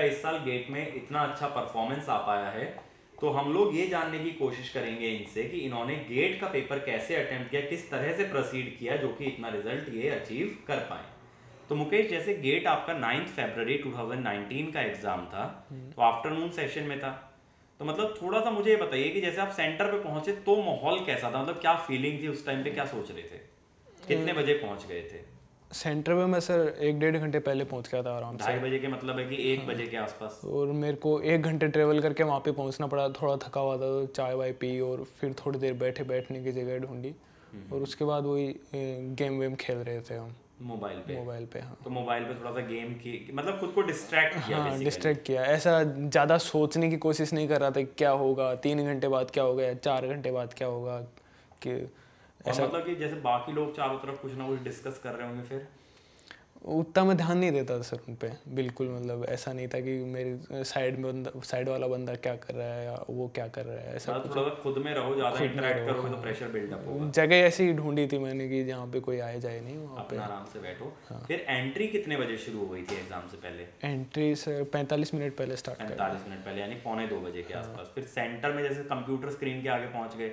का इस साल गेट में इतना अच्छा परफॉर्मेंस आ पाया है, तो हम लोग ये जानने की कोशिश करेंगे इनसे कि इन्होंने गेट का पेपर कैसे अटेम्प्ट किया, किस तरह से प्रोसीड किया जो कि इतना रिजल्ट ये अचीव कर पाए। तो मुकेश, जैसे गेट आपका 9 फरवरी 2019 का एग्जाम था, तो आफ्टरनून सेशन में था, तो मतलब थोड़ा सा मुझे ये बताइए कि जैसे आप सेंटर पे पहुंचे तो माहौल कैसा था, मतलब क्या फीलिंग थी उस टाइम पे, क्या सोच रहे थे, कितने बजे पहुंच गए थे? सेंटर पे मैं सर 1-1.5 घंटे पहले पहुंच गया था आराम से। 2:30 बजे के मतलब है कि 1 बजे के आसपास। और मेरे को 1 घंटे ट्रेवल करके वहाँ पे पहुँचना पड़ा, थोड़ा थका हुआ था तो चाय वाय पी और फिर थोड़ी देर बैठने की जगह ढूंढी और उसके बाद वही गेम वेम खेल रहे थे हम मोबाइल पे। हाँ। तो मोबाइल पे थोड़ा सा गेम की मतलब खुद को डिस्ट्रैक्ट किया हाँ बेसिकली। डिस्ट्रैक्ट किया, ऐसा ज़्यादा सोचने की कोशिश नहीं कर रहा था कि क्या होगा 3 घंटे बाद, क्या होगा या 4 घंटे बाद क्या होगा कि ऐसा। मतलब कि जैसे बाकी लोग चारों तरफ कुछ ना कुछ डिस्कस कर रहे होंगे, फिर उतना मैं ध्यान नहीं देता था सर उन पे बिल्कुल। मतलब ऐसा नहीं था कि मेरी साइड वाला बंदा क्या कर रहा है या वो क्या कर रहा है, ऐसा थोड़ा सा खुद में रहो, ज्यादा इंटरेक्ट करोगे तो प्रेशर बिल्डअप होगा। जगह ऐसी ही ढूंढी थी मैंने कि जहाँ पे कोई आए जाए नहीं, वहाँ पे अपना आराम से बैठो। फिर एंट्री कितने बजे शुरू हो गई थी एग्जाम से पहले? एंट्री सर 45 मिनट पहले स्टार्ट कर 45 मिनट पहले, यानी 1:45 के आसपास। फिर सेंटर में जैसे कंप्यूटर स्क्रीन के आगे पहुंच गए,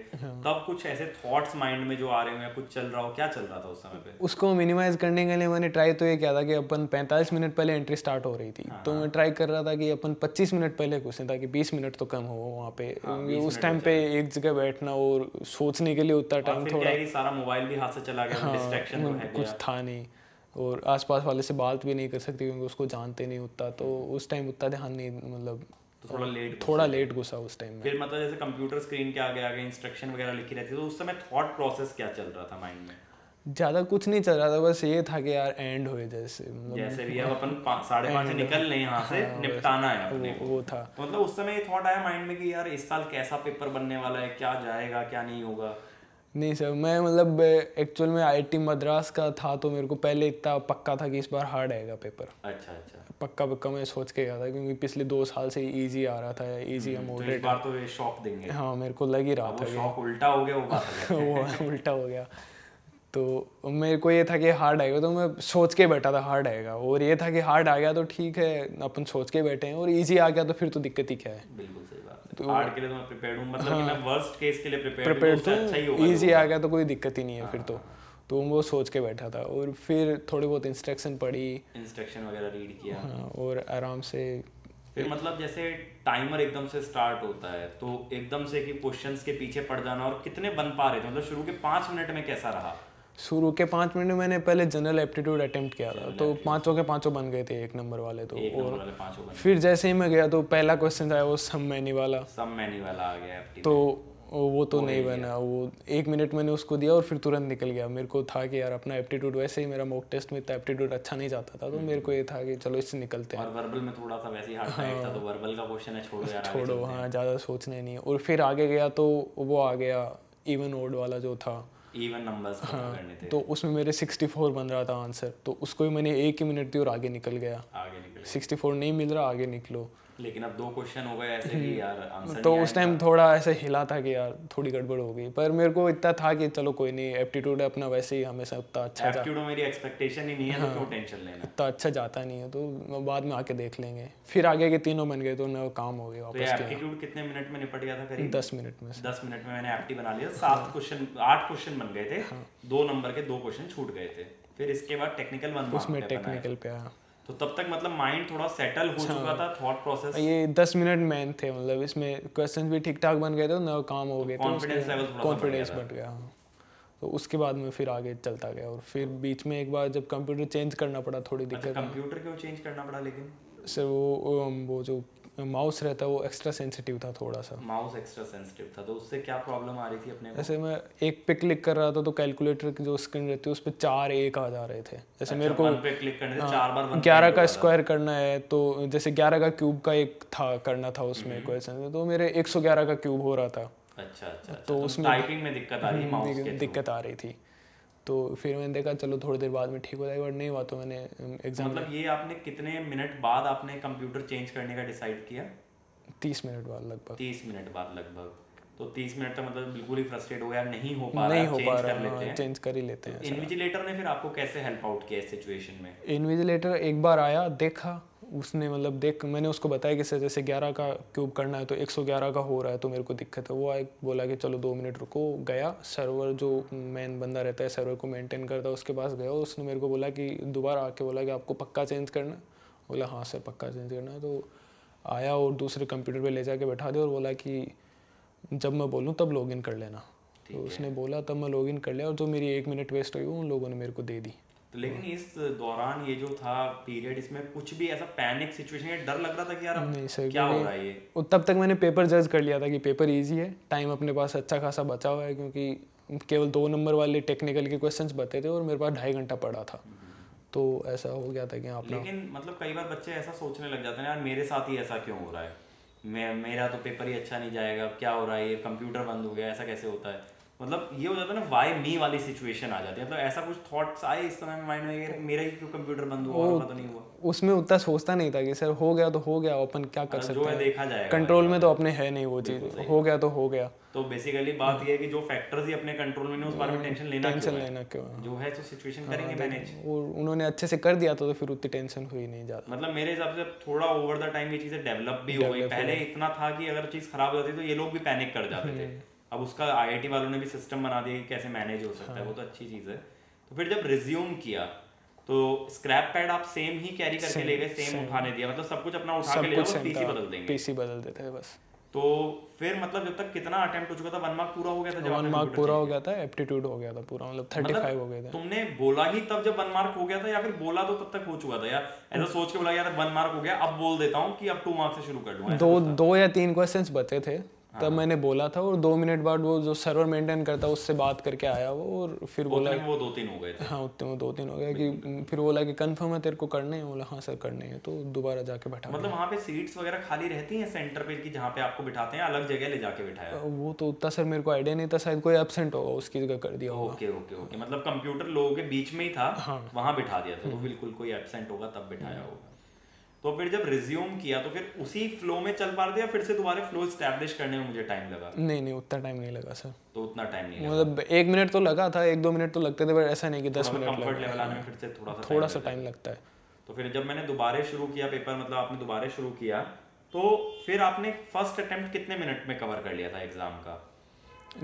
तब कुछ ऐसे थॉट्स माइंड में जो आ रहे हो या कुछ चल रहा हो, क्या चल रहा था उस समय पे? उसको मिनिमाइज करने के लिए मैंने ट्राई तो ये किया था कि अपन 45 मिनट पहले एंट्री स्टार्ट हो रही थी, तो मैं ट्राई कर रहा था कि अपन 25 मिनट पहले घुसें ताकि 20 मिनट तो कम हो वहाँ पे। उस टाइम पे एक जगह बैठना और सोचने के लिए उतना टाइम थोड़ा, सारा मोबाइल भी हाथ से चला गया, डिस्ट्रैक्शन तो है, कुछ था नहीं और आसपास वाले से बात भी नहीं कर सकती क्योंकि उसको जानते नहीं उतना, तो उस टाइम उतना ध्यान नहीं, मतलब तो थोड़ा लेट घुसा उस टाइम में। फिर मतलब जैसे कंप्यूटर स्क्रीन के आगे आगे इंस्ट्रक्शन वगैरह लिखी रहती, तो उस समय थॉट प्रोसेस क्या चल रहा था माइंड में? ज़्यादा कुछ नहीं चल रहा था, बस ये था कि यार एंड होए जैसे, मतलब जैसे भी अब अपन 5:30 निकल लें यहाँ से, निपटाना है अपने को। वो था। मतलब उस समय ये थॉट आया माइंड में कि यार इस साल कैसा पेपर बनने वाला है, क्या जाएगा क्या नहीं होगा? नहीं सर, मैं मतलब एक्चुअल में आईआईटी मद्रास का था तो मेरे को पहले इतना पक्का था कि इस बार हार्ड आएगा पेपर। अच्छा। पक्का मैं सोच के गया था क्योंकि पिछले 2 साल से इजी आ रहा था, इजी या मॉडरेट। तो इस बार तो ये शॉक देंगे। हाँ मेरे को लग ही रहा था, शॉक उल्टा हो गया, वो बात अलग है। वो उल्टा हो गया। तो मेरे को ये था कि हार्ड आएगा, तो मैं सोच के बैठा था हार्ड आएगा, और ये था कि हार्ड आ गया तो ठीक है, अपन सोच के बैठे हैं, और इजी आ गया तो फिर तो दिक्कत ही क्या है। बिल्कुल सही बात है। तो हार्ड के लिए तो मैं प्रिपेयर्ड हूँ, मतलब कि मैं वर्स्ट केस के लिए प्रिपेयर्ड हूँ, तो अच्छा ही होगा। इजी आ गया तो कोई दिक्कत ही नहीं है फिर तो वो सोच के बैठा था और फिर थोड़ी बहुत इंस्ट्रक्शन पढ़ी, इंस्ट्रक्शन वगैरह रीड किया। हाँ, और आराम से फिर मतलब जैसे टाइमर एकदम से स्टार्ट होता है तो एकदम से कि क्वेश्चंस के पीछे पड़ जाना, और कितने बन पा रहे थे, मतलब शुरू के 5 मिनट में कैसा रहा? शुरू के 5 मिनट में मैंने पहले जनरल एप्टीट्यूड अटेम्प्ट किया था, तो 5 के 5 बन गए थे 1 नंबर वाले तो, और फिर जैसे ही मैं गया तो पहला क्वेश्चन आया वो सम मैनी वाला आ गया, तो वो तो नहीं बना। वो 1 मिनट मैंने उसको दिया और फिर तुरंत निकल गया। मेरे को था कि यार अपना एप्टीट्यूड, वैसे ही मेरा मॉक टेस्ट में इतना एप्टीट्यूड अच्छा नहीं जाता था, तो मेरे को ये था कि चलो इससे निकलते हैं। और वर्बल में थोड़ा सा वैसे ही हार्ड टाइप था, तो वर्बल का क्वेश्चन है, छोड़ो हाँ, ज़्यादा सोचने नहीं। और फिर आगे गया तो वो आ गया इवन ओड वाला जो था, इवन नंबर्स करने थे, तो उसमें मेरे 64 बन रहा था आंसर, तो उसको ही मैंने 1 ही मिनट दी और आगे निकल गया। 64 नहीं मिल रहा, आगे निकलो। लेकिन अब 2 क्वेश्चन हो गए ऐसे कि यार आंसर तो उस टाइम थोड़ा ऐसे हिला था कि यार थोड़ी गड़बड़ हो गई, पर मेरे को इतना था कि चलो कोई नहीं, एप्टीट्यूड है अपना वैसे ही हमेशा उतना अच्छा एप्टीट्यूड मेरी एक्सपेक्टेशन ही नहीं है, तो क्यों टेंशन लेना, इतना अच्छा जाता नहीं है, तो बाद में आके देख लेंगे। फिर आगे के तीनों बन गए तो ना काम हो गया वापस। तो एप्टीट्यूड कितने मिनट में निपट गया था? करीब 10 मिनट में। 10 मिनट में मैंने एप्टी बना लिया। 8 क्वेश्चन बन गए थे, 2 नंबर के 2 क्वेश्चन छूट गए थे। फिर इसके बाद टेक्निकल 1 उसमें टेक्निकल पे आया, तो तब तक मतलब माइंड थोड़ा सेटल हो चुका था, थॉट प्रोसेस। ये 10 मिनट मेन थे, मतलब इसमें क्वेश्चन भी ठीक ठाक बन गए थे ना, काम हो गए थे, कॉन्फिडेंस बढ़ गया। तो उसके बाद में फिर आगे चलता गया, और फिर बीच में एक बार जब कंप्यूटर चेंज करना पड़ा, थोड़ी दिक्कत। कंप्यूटर क्यों चेंज करना पड़ा? लेकिन सर वो जो माउस रहता है वो एक्स्ट्रा सेंसिटिव था थोड़ा सा। माउस एक्स्ट्रा सेंसिटिव था, तो उससे क्या प्रॉब्लम आ रही थी अपने को? जैसे मैं एक पे क्लिक कर रहा था तो कैलकुलेटर की जो स्क्रीन रहती है उस पर 4 1 आ जा रहे थे। जैसे मेरे को पे क्लिक करने से 4 बार 11 का स्क्वायर करना है, तो जैसे 11 का क्यूब का एक था करना था उसमें क्वेश्चन, तो मेरे 111 का क्यूब हो रहा था। अच्छा। तो उसमें टाइपिंग में दिक्कत आ रही है, माउस के दिक्कत आ रही थी। तो फिर मैंने देखा चलो थोड़ी देर बाद में ठीक हो जाएगा, और नहीं हुआ तो मैंने एग्जाम। मतलब ये आपने कितने मिनट बाद आपने कंप्यूटर चेंज करने का डिसाइड किया? 30 मिनट बाद लगभग। 30 मिनट बाद लगभग। तो 30 मिनट तक मतलब बिल्कुल ही फ्रस्ट्रेट हो गया, नहीं हो पा रहा, चेंज कर लेते हैं, चेंज कर ही लेते हैं। इन्विजिलेटर ने फिर आपको कैसे हेल्प आउट किया इस सिचुएशन में? इन्विजिलेटर एक बार आया, देखा उसने, मतलब देख, मैंने उसको बताया कि सर जैसे 11 का क्यूब करना है तो 111 का हो रहा है तो मेरे को दिक्कत है। वो आए, बोला कि चलो 2 मिनट रुको। गया सर्वर, जो मेन बंदा रहता है सर्वर को मेंटेन करता है, उसके पास गया। उसने मेरे को बोला कि दोबारा आके बोला कि आपको पक्का चेंज करना है। बोला हाँ सर पक्का चेंज करना है। तो आया और दूसरे कंप्यूटर पे ले जाके बैठा दिया और बोला कि जब मैं बोलूँ तब लॉगिन कर लेना। तो उसने बोला, तब मैं लॉगिन कर लिया और जो मेरी 1 मिनट वेस्ट हुई उन लोगों ने मेरे को दे दी। तो लेकिन इस दौरान ये जो था पीरियड, इसमें कुछ भी ऐसा पैनिक सिचुएशन या डर लग रहा था कि यार नहीं सर, क्या हो रहा है ये? तब तक मैंने पेपर जज कर लिया था कि पेपर इजी है, टाइम अपने पास अच्छा खासा बचा हुआ है, क्योंकि केवल 2 नंबर वाले टेक्निकल के क्वेश्चंस बचे थे और मेरे पास 2.5 घंटा पड़ा था। तो ऐसा हो गया था कि आप। लेकिन मतलब कई बार बच्चे ऐसा सोचने लग जाते हैं, यार मेरे साथ ही ऐसा क्यों हो रहा है, मेरा तो पेपर ही अच्छा नहीं जाएगा, क्या हो रहा है, ये कंप्यूटर बंद हो गया, ऐसा कैसे होता है? मतलब ये हो जाता है ना, वाई मी वाली सिचुएशन आ जाती है। मतलब ऐसा कुछ थॉट्स आए इस समय माइंड में, मेरा ही क्यों कंप्यूटर बंद हुआ और पता नहीं हुआ? उसमें उतना सोचता नहीं था कि सर हो गया तो हो गया, अपन क्या कर सकते हैं, जो है देखा जाएगा, कंट्रोल में तो अपने है नहीं वो चीज़, हो गया तो हो गया। तो बेसिकली बात ये है कि जो फैक्टर्स ही अपने कंट्रोल में नहीं, उस बारे में टेंशन लेना क्यों, जो है तो सिचुएशन करेंगे मैनेज। और उन्होंने अच्छे से कर दिया तो फिर उतनी टेंशन हुई नहीं ज़्यादा। मतलब मेरे हिसाब से थोड़ा ओवर द टाइम ये चीज़ें डेवलप भी हो गई। पहले इतना था कि अगर चीज़ खराब हो जाती तो ये लोग भी पैनिक कर जाते थे। अब उसका आईआईटी वालों ने भी सिस्टम बना दिया कि कैसे मैनेज हो सकता है, वो तो अच्छी चीज़ है। तो फिर जब रिज्यूम किया तो स्क्रैप पैड आप सेम ही कैरी करके ले गए, सेम उठाने दिया, मतलब सब कुछ अपना उठा के ले जाओ, पीसी बदल देंगे, पीसी बदल देते हैं बस। तो फिर मतलब जब तक कितना अटेम्प्ट हो चुका था, 1 मार्क पूरा हो गया था? 1 मार्क पूरा हो गया था, एप्टीट्यूड हो गया था पूरा, मतलब 35 हो गए थे। तुमने बोला ही तब जब 1 मार्क हो गया था, या फिर बोला तो तब तक हो चुका था, या ऐसा सोच के बोला यार 1 मार्क हो गया अब बोल देता हूँ कि अब 2 मार्क से शुरू कर लूँ? 2 या 3 क्वेश्चंस बचे थे तब मैंने बोला था, और 2 मिनट बाद वो जो सर्वर मेंटेन करता है उससे बात करके आया वो, और फिर बोला वो 2-3 हो गए थे। हाँ उतने में 2-3 हो गया कि फिर बोला कि कंफर्म है तेरे को करने है? बोला हाँ सर करने हैं। तो दोबारा जाके बैठा। मतलब वहाँ पे सीट्स वगैरह खाली रहती हैं सेंटर पे कि जहाँ पे आपको बिठाते हैं, अलग जगह ले जाके बिठाया? वो तो उतना सर मेरे को आइडिया नहीं था, शायद कोई एब्सेंट होगा उसकी जगह कर दिया होगा। ओके, मतलब कंप्यूटर लोगों के बीच में ही था, वहाँ बिठा दिया था, तो बिल्कुल कोई एब्सेंट होगा तब बिठाया होगा। तो फिर जब रिज्यूम किया तो फिर उसी फ्लो में चल पा रहे थे, या फिर से दोबारा फ्लो एस्टैब्लिश करने में मुझे टाइम लगा? नहीं उतना टाइम नहीं लगा सर। तो उतना टाइम नहीं लगा, मतलब 1 मिनट तो लगा था, 1-2 मिनट तो लगते थे, पर ऐसा नहीं कि 10 मिनट कंफर्ट लेवल आने में फिर से थोड़ा सा टाइम लगता है। तो फिर जब मैंने दोबारा शुरू किया पेपर, मतलब आपने दोबारा शुरू किया, तो फिर आपने फर्स्ट अटेम्प्ट कितने मिनट में कवर कर लिया था एग्जाम का?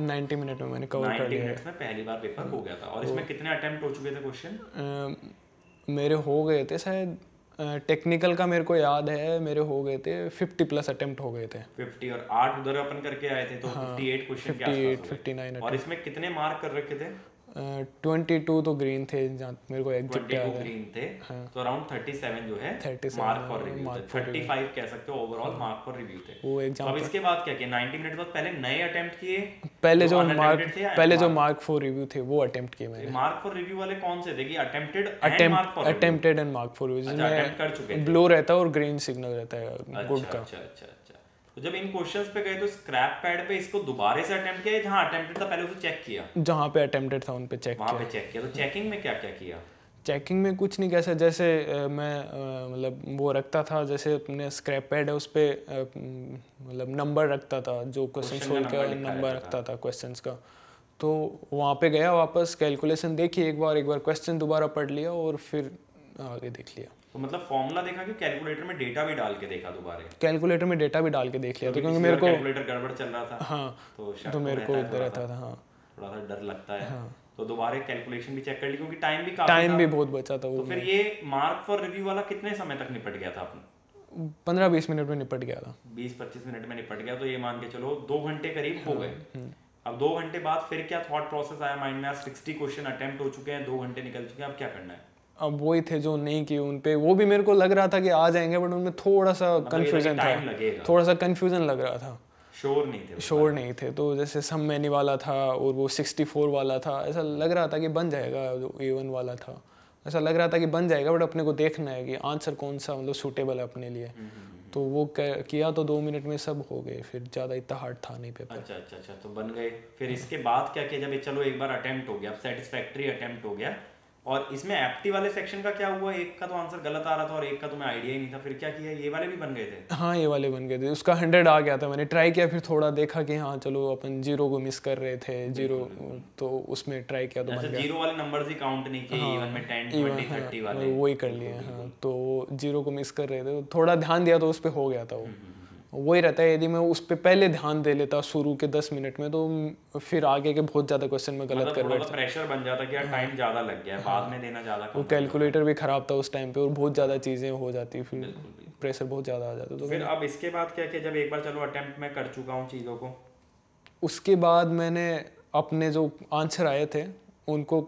90 मिनट में मैंने कवर कर लिया। 90 मिनट्स में पहली बार पेपर हो गया था। और इसमें कितने अटेम्प्ट हो चुके थे क्वेश्चन? मेरे हो गए थे शायद, टेक्निकल का मेरे को याद है, मेरे हो गए थे 50+ अटेम्प्ट हो गए थे। 50 और 8 उधर अपन करके आए थे, तो 58 क्वेश्चन के आसपास 59। और इसमें कितने मार्क कर रखे थे? 22 तो ग्रीन थे, जहाँ मेरे को एग्जैक्ट याद है। ग्रीन थे, तो अराउंड 37 जो है 37 मार्क फॉर रिव्यू थे, 35 कह सकते हो ओवरऑल मार्क फॉर रिव्यू थे। वो एग्जाम। अब इसके बाद क्या किया? 90 मिनट बाद पहले नए अटेम्प्ट किए, पहले जो मार्क फॉर रिव्यू थे वो अटेम्प्ट किए मैंने। मार्क फॉर रिव्यू वाले कौन से थे कि attempted and mark for review? जिसमें अटेम्प्ट कर चुके थे, ब्लू रहता है और ग्रीन सिग्नल रहता है गुड का। अच्छा। तो जब इन क्वेश्चंस पे गए तो स्क्रैप पैड पे इसको दोबारा से अटेम्प्ट किया, जहां अटेम्प्टेड था पहले उसे चेक किया? जहां पे अटेम्प्टेड था उन पे चेक किया। वहां पे चेक किया। तो चेकिंग में क्या क्या किया? चेकिंग में कुछ नहीं, कैसे जैसे मैं मतलब वो रखता था, जैसे अपने स्क्रैप पैड है उस पर मतलब नंबर रखता था, जो क्वेश्चन सोल्व किया नंबर रखता था क्वेश्चंस का। तो वहाँ पे गया, वापस कैलकुलेशन देखी एक बार क्वेश्चन दोबारा पढ़ लिया और फिर आगे देख लिया। तो मतलब फॉर्मूला देखा कि कैलकुलेटर में डेटा भी डाल के देखा दोबारा? कैलकुलेटर में डेटा भी डाल के देख लिया, तो क्योंकि मेरे को कैलकुलेटर गड़बड़ चल रहा था। हाँ, तो मेरे को रहता था। हाँ, थोड़ा सा डर लगता है। तो दोबारा कैलकुलेशन भी चेक कर ली, क्योंकि टाइम भी बहुत बचा था वो। तो फिर ये मार्क फॉर रिव्यू वाला कितने समय तक निपट गया था आपने? 15-20 मिनट में निपट गया था। 20-25 मिनट में निपट गया, तो ये मान के चलो 2 घंटे करीब हो गए। अब 2 घंटे बाद फिर क्या थॉट प्रोसेस आया माइंड में? 60 क्वेश्चन अटेम्प्ट हो चुके हैं, 2 घंटे निकल चुके हैं, अब क्या करना है? अब वही थे जो नहीं किए उन पे, वो भी मेरे को लग रहा था कि आ जाएंगे, बट उनमें थोड़ा सा कंफ्यूजन था, थोड़ा सा कंफ्यूजन लग रहा था, श्योर नहीं थे। तो जैसे सम मैनी वाला था और वो 64 वाला था, ऐसा लग रहा था कि बन जाएगा। जो A1 वाला था ऐसा लग रहा था कि बन जाएगा, बट अपने को देखना है कि आंसर कौन सा मतलब सूटेबल है अपने लिए। तो वो किया तो 2 मिनट में सब हो गए, फिर ज़्यादा इतना हार्ड था नहीं पेपर। अच्छा, तो बन गए। फिर इसके बाद क्या किया? जब चलो एक बार अटेम्प्ट हो गया, अब सेटिस्फैक्ट्री अटेम्प्ट हो गया, और इसमें एप्टी वाले सेक्शन का क्या हुआ? एक का तो आंसर गलत आ रहा था और एक का तुम्हें आइडिया ही नहीं था, फिर क्या किया? ये वाले भी बन गए थे? हाँ ये वाले बन गए थे, उसका 100 आ गया था, मैंने ट्राई किया, फिर थोड़ा देखा कि हाँ चलो अपन 0 को मिस कर रहे थे, 0 तो उसमें ट्राई किया तो अच्छा, बन गया। 0 वाले नंबर्स ही काउंट नहीं किए, इवन में 10 20 30 वाले वही कर लिए। हाँ तो 0 को मिस कर रहे थे, तो थोड़ा ध्यान दिया तो उस पर हो गया था वो। वही रहता है, यदि मैं उस पर पहले ध्यान दे लेता शुरू के 10 मिनट में, तो फिर आगे के बहुत ज़्यादा क्वेश्चन में गलत कर बैठता। प्रेशर बन जाता कि यार टाइम ज़्यादा लग गया है, बाद में देना ज़्यादा। वो कैलकुलेटर भी ख़राब था उस टाइम पे और बहुत ज़्यादा चीज़ें हो जाती, फिर प्रेशर बहुत ज़्यादा आ जाता। तो फिर अब इसके बाद क्या किया? जब एक बार चलो अटेम्प्ट मैं कर चुका हूँ चीज़ों को, उसके बाद मैंने अपने जो आंसर आए थे उनको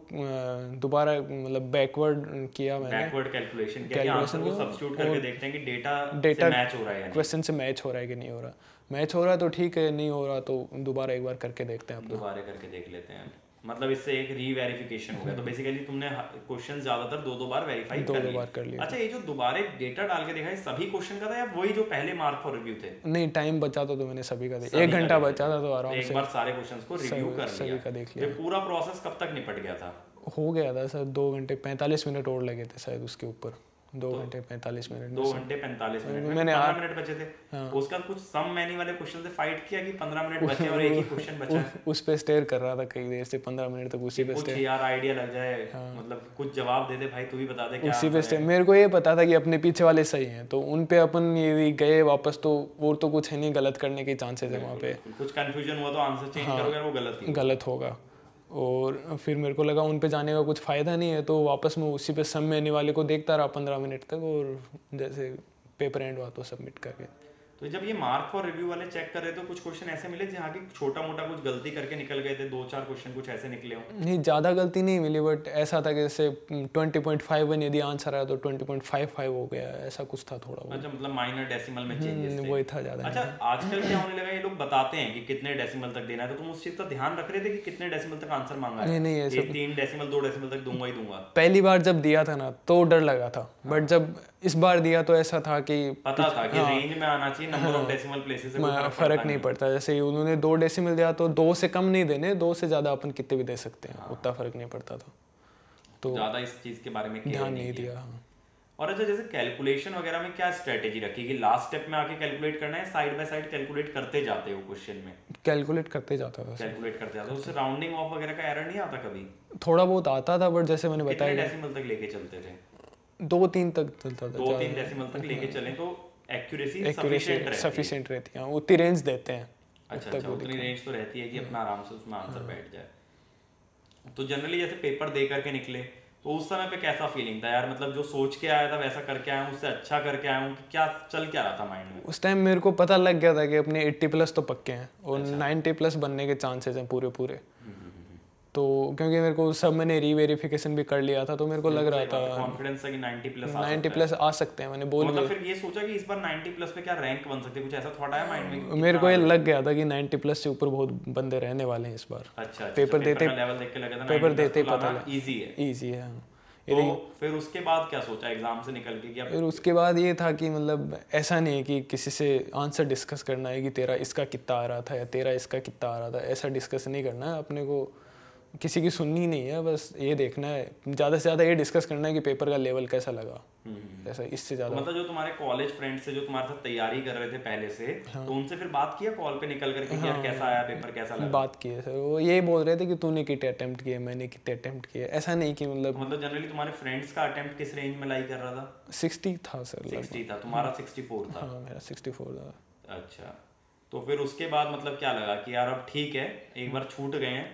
दोबारा मतलब बैकवर्ड किया, मैंने बैकवर्ड कैलकुलेशन किया कि आंसर को सब्स्टिट्यूट करके देखते हैं कि डेटा से मैच हो रहा है, क्वेश्चन से मैच हो रहा है कि नहीं हो रहा। मैच हो रहा है तो ठीक है, नहीं हो रहा तो दोबारा एक बार करके देखते हैं, दोबारा करके देख लेते हैं। मतलब इससे एक रीवेरिफिकेशन हो गया। तो बेसिकली तुमने क्वेश्चन ज्यादातर दो बार वेरीफाई कर लिया। अच्छा, ये जो दोबारा डेटा डाल के देखा, सभी क्वेश्चन का था या वही जो पहले मार्क फॉर रिव्यू थे? नहीं, टाइम बचा तो मैंने सभी का देखा, 1 घंटा बचा था तो आराम से एक बार सारे क्वेश्चंस को रिव्यू कर लिया, सभी का देख लिया। पूरा प्रोसेस कब तक निपट गया था? हो गया था सर, 2 घंटे 45 मिनट और लगे थे शायद उसके ऊपर, 2 घंटे 45 मिनट 2 घंटे 45 मिनट में 15 मिनट बचे थे। उसका कुछ सम मैनी वाले क्वेश्चन से फाइट किया कि 15 मिनट बचे और एक ही क्वेश्चन बचा है? उस पे स्टेयर कर रहा था कई देर से, 15 मिनट तक उसी पे स्टेयर। यार आइडिया लग जाए, मतलब कुछ जवाब दे दे भाई, तू ही बता दे क्या उसी पे स्टेयर। मेरे को ये पता था कि अपने पीछे वाले सही हैं, तो उन पे अपन ये गए वापस तो वो तो कुछ है नहीं, गलत करने के चांसेस है वहाँ पे। कुछ कंफ्यूजन हुआ तो आंसर चेंज करोगे, वो गलत होगा। और फिर मेरे को लगा उन पे जाने का कुछ फ़ायदा नहीं है, तो वापस मैं उसी पे सम मैनी वाले को देखता रहा 15 मिनट तक, और जैसे पेपर एंड हुआ तो सबमिट करके। तो जब ये मार्क फॉर रिव्यू वाले चेक कर रहे थे, कुछ क्वेश्चन ऐसे मिले जहाँ की छोटा मोटा कुछ गलती करके निकल गए थे? 2-4 क्वेश्चन कुछ ऐसे निकले हो? नहीं, ज़्यादा गलती नहीं मिली, बट ऐसा था कि जैसे 20.51 यदि आंसर आया तो 20.55 हो गया, ऐसा कुछ था थोड़ा बहुत। अच्छा, मतलब माइनर डेसिमल में चेंजेस थे, वही था ज़्यादा। अच्छा, आजकल क्या होने लगा, ये लोग बताते हैं कि कितने डेसिमल तक देना है, तो तुम उस चीज़ का ध्यान रख रहे थे कि कितने डेसिमल तक आंसर मांगा है? नहीं, ये 3 डेसिमल 2 डेसिमल तक दूंगा ही दूंगा। पहली बार जब दिया था ना तो डर लगा था, बट जब इस बार दिया तो ऐसा था कि पता था कि रेंज में आना चाहिए, नंबर ऑफ डेसिमल प्लेसेस से फर्क नहीं पड़ता। जैसे ही उन्होंने 2 डेसिमल दिया तो 2 से कम नहीं देने, 2 से ज़्यादा अपन कितने भी दे सकते हैं, उतना फर्क नहीं पड़ता था, तो ज़्यादा इस चीज़ के बारे में ध्यान नहीं दिया। और अच्छा, जैसे कैलकुलेशन वगैरह में क्या स्ट्रेटेजी रखी कि लास्ट स्टेप में आके कैलकुलेट करना है, साइड बाय साइड कैलकुलेट करते जाते हो? क्वेश्चन में कैलकुलेट करते जाता था, उससे राउंडिंग ऑफ वगैरह का एरर नहीं आता कभी? थोड़ा बहुत आता था, बट जैसे मैंने बताया कितने डेसिमल तक लेके चलते थे? 2-3 तक चलता था, 2-3 डेसिमल तक लेके चलें तो एक्यूरेसी सफिशिएंट रहती है, उतनी रेंज देते हैं। अच्छा, उतनी रेंज तो रहती है कि अपना आराम से उसमें आंसर बैठ जाए। तो जनरली जैसे पेपर दे करके निकले तो उस समय पे कैसा फीलिंग था यार? मतलब जो सोच के आया था वैसा करके आया हूँ, उससे अच्छा करके आया हूँ, कि क्या चल क्या रहा था माइंड में? उस टाइम मेरे को पता लग गया था कि अपने 80+ तो पक्के हैं और 90+ बनने के चांसेस हैं पूरे। तो क्योंकि मेरे को सब मैंने रीवेरिफिकेशन भी कर लिया था, तो मेरे को लग रहा था कॉन्फिडेंस है कि 90+ आ सकते हैं, मैंने बोल मतलब फिर ये सोचा कि इस बार 90+ पे क्या रैंक बन सकती है, कुछ ऐसा थॉट आया माइंड में? मेरे को ये लग गया था कि 90+ से ऊपर बहुत बंदे रहने वाले हैं इस बार। अच्छा, पेपर देते लेवल देख के लगा था पेपर देते पता लगा इजी है। तो फिर उसके बाद क्या सोचा एग्जाम से निकल के? फिर उसके बाद ये था कि मतलब ऐसा नहीं है कि किसी से आंसर डिस्कस करना है कि तेरा इसका कितना आ रहा था या तेरा इसका कितना आ रहा था, ऐसा डिस्कस नहीं करना है। अपने को किसी की सुननी नहीं है, बस ये देखना है, ज़्यादा से ज़्यादा ये डिस्कस करना है कि पेपर का लेवल कैसा लगा, ऐसा, इससे ज़्यादा। तो मतलब जो तुम्हारे कॉलेज फ्रेंड्स से जो तुम्हारे साथ तैयारी कर रहे थे पहले से, तो उनसे फिर बात किया कॉल पे निकल करके कि यार कैसा आया पेपर, कैसा लगा? बात की है सर, वो यही बोल रहे थे कि तूने कितने अटेम्प्ट किए, मैंने कितने अटेम्प्ट किए, ऐसा नहीं कि मतलब जनरली तुम्हारे फ्रेंड्स का अटेम्प्ट किस रेंज में लाई कर रहा था? 60 था सर। 60 था, तुम्हारा 64 था? हाँ, मेरा 64 था। अच्छा, तो फिर उसके बाद मतलब क्या लगा कि यार अब ठीक है, एक बार छूट गए हैं,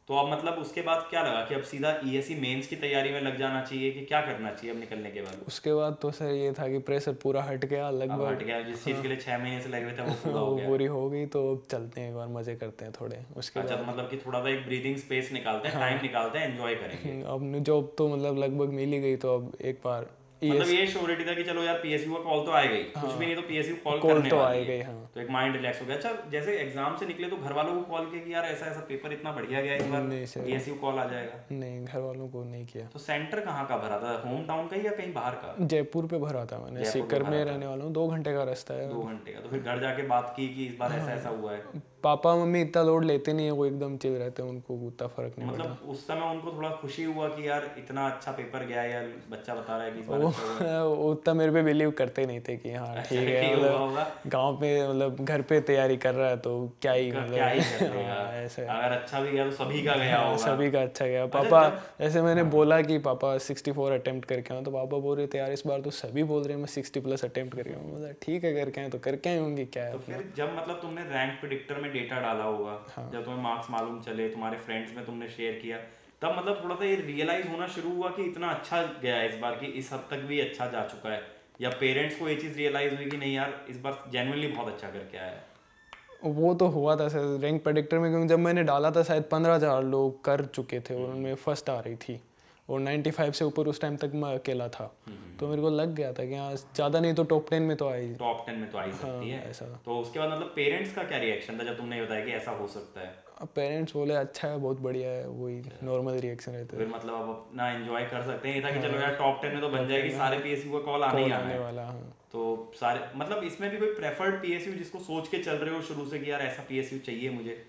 तो अब मतलब उसके बाद क्या लगा कि अब सीधा ईएससी मेंस की तैयारी में लग जाना चाहिए कि क्या करना चाहिए अब निकलने के बाद? उसके बाद तो सर ये था कि प्रेशर पूरा हट गया, लगभग हट गया, जिस चीज़ के लिए 6 महीने से लग रहे थे वो पूरा हो गया, पूरी हो गई, तो अब चलते हैं एक बार, मजे करते हैं थोड़े उसके बाद। अच्छा, तो मतलब कि थोड़ा सा एक ब्रीदिंग स्पेस निकालते हैं, टाइम निकालते हैं, एंजॉय करेंगे। अब जॉब तो मतलब लगभग मिल ही गई, तो अब एक बार मतलब ये श्योरिटी था कि चलो यार पीएसयू का कॉल तो आएगा ही, कुछ भी नहीं तो पीएसयू कॉल करने तो वाली आएगा ही। हाँ, तो एक माइंड रिलैक्स हो गया। अच्छा, जैसे एग्जाम से निकले तो घर वालों को कॉल किया कि यार ऐसा ऐसा पेपर इतना बढ़िया गया, इस बार पीएसयू कॉल आ जाएगा? नहीं, घर वालों को नहीं किया। तो सेंटर कहाँ का भरा था, होम टाउन का या कहीं बाहर का? जयपुर पे भरा था मैंने, सीकर में रहने वाला हूँ, 2 घंटे का रास्ता है। 2 घंटे का? तो फिर घर जाके बात की कि इस बार ऐसा ऐसा हुआ है? पापा मम्मी इतना लोड लेते नहीं है, वो एकदम चिल रहते हैं, उनको उतना फर्क नहीं पड़ता। मतलब उस समय उनको थोड़ा खुशी हुआ कि यार इतना अच्छा पेपर गया यार, बच्चा बता रहा है कि इस बार अच्छा हुआ। वो उतना मेरे पे बिलीव करते नहीं थे कि हाँ ठीक है, मतलब गांव पे मतलब घर पे तैयारी कर रहा है तो क्या ही मतलब ऐसे अगर अच्छा भी गया तो सभी का गया होगा, सभी का अच्छा गया। पापा ऐसे मैंने बोला कि पापा 64 अटेम्प्ट करके आऊँ, तो पापा बोल रहे थे यार इस बार तो सभी बोल रहे हैं मैं 60+ अटेम्प्ट करके आऊँ। मतलब ठीक है करके आए तो करके आए होंगे, क्या है। तो फिर जब मतलब तुमने रैंक प्रेडिक्टर में डेटा डाला होगा, जब तुम्हें मार्क्स मालूम चले, तुम्हारे फ्रेंड्स में तुमने शेयर किया, तब मतलब थोड़ा सा ये रियलाइज होना शुरू हुआ कि इतना अच्छा गया इस बार, कि इस हद तक भी अच्छा जा चुका है, या पेरेंट्स को ये चीज़ रियलाइज हुई कि नहीं यार इस बार जेन्युइनली बहुत अच्छा करके आया है? वो तो हुआ था सर रैंक प्रेडिक्टर में, क्योंकि जब मैंने डाला था शायद 15,000 लोग कर चुके थे और उनमें फर्स्ट आ रही थी, और 95 से ऊपर उस टाइम तक मैं अकेला था। तो मेरे को लग गया था कि हाँ ज़्यादा नहीं तो टॉप 10 में तो आई, टॉप 10 में तो आ ही सकती है। ऐसा। तो उसके बाद मतलब पेरेंट्स का क्या रिएक्शन था जब तुमने बताया कि ऐसा हो सकता है? अब पेरेंट्स बोले अच्छा है, बहुत बढ़िया है, वही नॉर्मल रिएक्शन रहता है। फिर मतलब अब अपना एंजॉय कर सकते हैं, ये था कि चलो यार टॉप 10 में तो बन जाएगी, सारे पीएसयू का कॉल आने ही आने वाला है। तो सारे मतलब इसमें भी कोई प्रेफर्ड पीएसयू जिसको सोच के चल रहे हो शुरू से कि यार ऐसा पीएसयू चाहिए मुझे?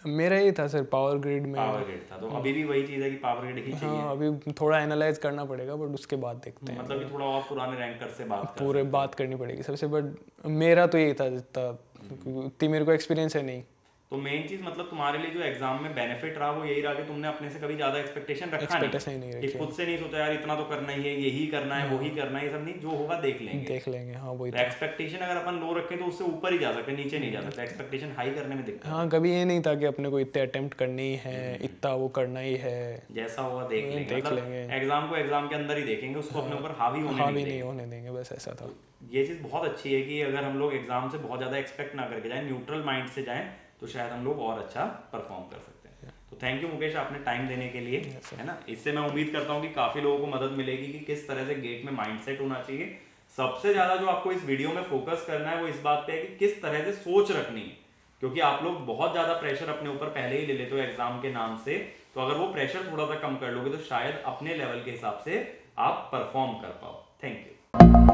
मेरा ही था सर, पावर ग्रिड में। पावर ग्रिड था, तो अभी भी वही चीज़ है कि पावर ग्रिड ही चाहिए? हाँ अभी थोड़ा एनालाइज करना पड़ेगा, बट उसके बाद देखते हैं। मतलब कि थोड़ा और पुराने रैंकर से बात करनी पड़ेगी सबसे, बट मेरा तो यही था जितना उतनी मेरे को एक्सपीरियंस है नहीं। तो मेन चीज मतलब तुम्हारे लिए जो एग्जाम में बेनिफिट रहा वो यही रहा कि तुमने अपने से कभी ज्यादा एक्सपेक्टेशन रखा नहीं, कि खुद से नहीं सोचा यार इतना तो करना ही है, यही करना है, वही करना है, ये सब नहीं, जो होगा देख लेंगे। हाँ वही। एक्सपेक्टेशन अगर अपन लो रखें तो उससे ऊपर ही जा सकते, नीचे नहीं जा सकते, एक्सपेक्टेशन हाई करने में दिक्कत। हाँ कभी ये नहीं था कि अपने को इतने अटेम्प्ट करनी है, इतना वो करना ही है, जैसा होगा देख लेंगे। एग्जाम को एग्जाम के अंदर ही देखेंगे, उसको अपने ऊपर हावी नहीं होने देंगे, बस ऐसा था। ये चीज़ बहुत अच्छी है कि अगर हम लोग एग्जाम से बहुत ज़्यादा एक्सपेक्ट ना करके जाएं, न्यूट्रल माइंड से जाएं, तो शायद हम लोग और अच्छा परफॉर्म कर सकते हैं। तो थैंक यू मुकेश आपने टाइम देने के लिए, है ना। इससे मैं उम्मीद करता हूँ कि काफ़ी लोगों को मदद मिलेगी कि किस तरह से गेट में माइंडसेट होना चाहिए। सबसे ज़्यादा जो आपको इस वीडियो में फोकस करना है वो इस बात पे है कि किस तरह से सोच रखनी है, क्योंकि आप लोग बहुत ज़्यादा प्रेशर अपने ऊपर पहले ही ले लेते हो एग्जाम के नाम से। तो अगर वो प्रेशर थोड़ा सा कम कर लोगे तो शायद अपने लेवल के हिसाब से आप परफॉर्म कर पाओ। Thank you.